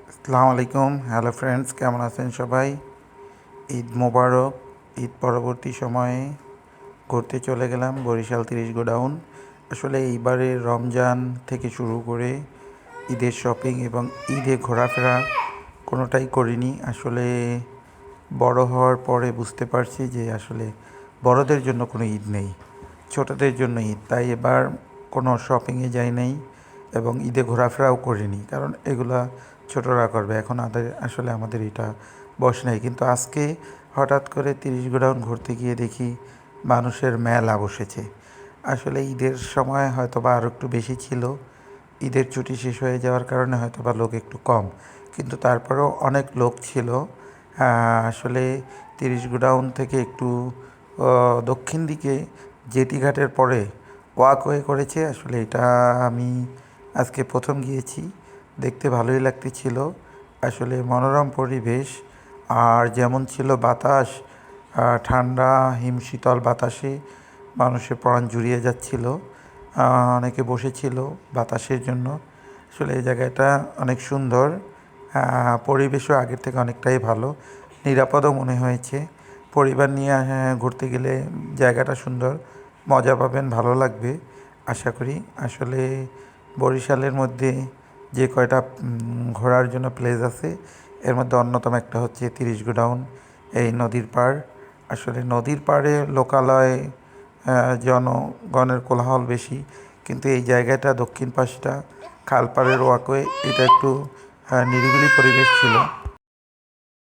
আসসালামু আলাইকুম, hello friends, কেমন আছেন সবাই? ঈদ মোবারক। ঈদ পরবর্তী সময়ে ঘুরতে চলে গেলাম বরিশাল 30 গোডাউন। আসলে এইবারে রমজান থেকে শুরু করে ঈদের শপিং এবং ঈদে ঘোরাফেরা কোনোটাই করিনি। আসলে বড় হওয়ার পরে বুঝতে পারছি যে আসলে বড়দের জন্য কোনো ঈদ নেই, ছোটদের জন্য ঈদ। তাই এবার কোনো শপিংয়ে যাই নাই এবং ঈদে ঘোরাফেরাও করিনি, কারণ এগুলা ছোটরা করবে। এখন আসলে আমাদের এটা বয়স নেই। কিন্তু আজকে হঠাৎ করে 30 গোডাউন ঘুরতে গিয়ে দেখি মানুষের মেলা বসেছে। আসলে ঈদের সময় হয়তো বা আরও একটু বেশি ছিল, ঈদের ছুটি শেষ হয়ে যাওয়ার কারণে হয়তো বা লোক একটু কম, কিন্তু তারপরেও অনেক লোক ছিল। আসলে 30 গোডাউন থেকে একটু দক্ষিণ দিকে জেটি ঘাটের পরে ওয়াকওয়ে করেছে। আসলে এটা আমি আজকে প্রথম গিয়েছি, দেখতে ভালোই লাগতেছিল। আসলে মনোরম পরিবেশ, আর যেমন ছিল বাতাস, ঠান্ডা হিমশীতল বাতাসে মানুষের প্রাণ জুড়িয়ে যাচ্ছিল। অনেকে বসেছিল বাতাসের জন্য। আসলে এই জায়গাটা অনেক সুন্দর, পরিবেশও আগের থেকে অনেকটাই ভালো, নিরাপদও মনে হয়েছে। পরিবার নিয়ে ঘুরতে গেলে জায়গাটা সুন্দর, মজা পাবেন, ভালো লাগবে আশা করি। আসলে বরিশালের মধ্যে যে কয়টা ঘোরার জন্য প্লেস আছে, এর মধ্যে অন্যতম একটা হচ্ছে 30 গোডাউন, এই নদীর পাড়। আসলে নদীর পাড়ে লোকালয়, জনগণের কোলাহল বেশি, কিন্তু এই জায়গাটা দক্ষিণ পাশটা খালপাড়ের ওয়াকওয়ে, এটা একটু নিরিবিলি পরিবেশ ছিল।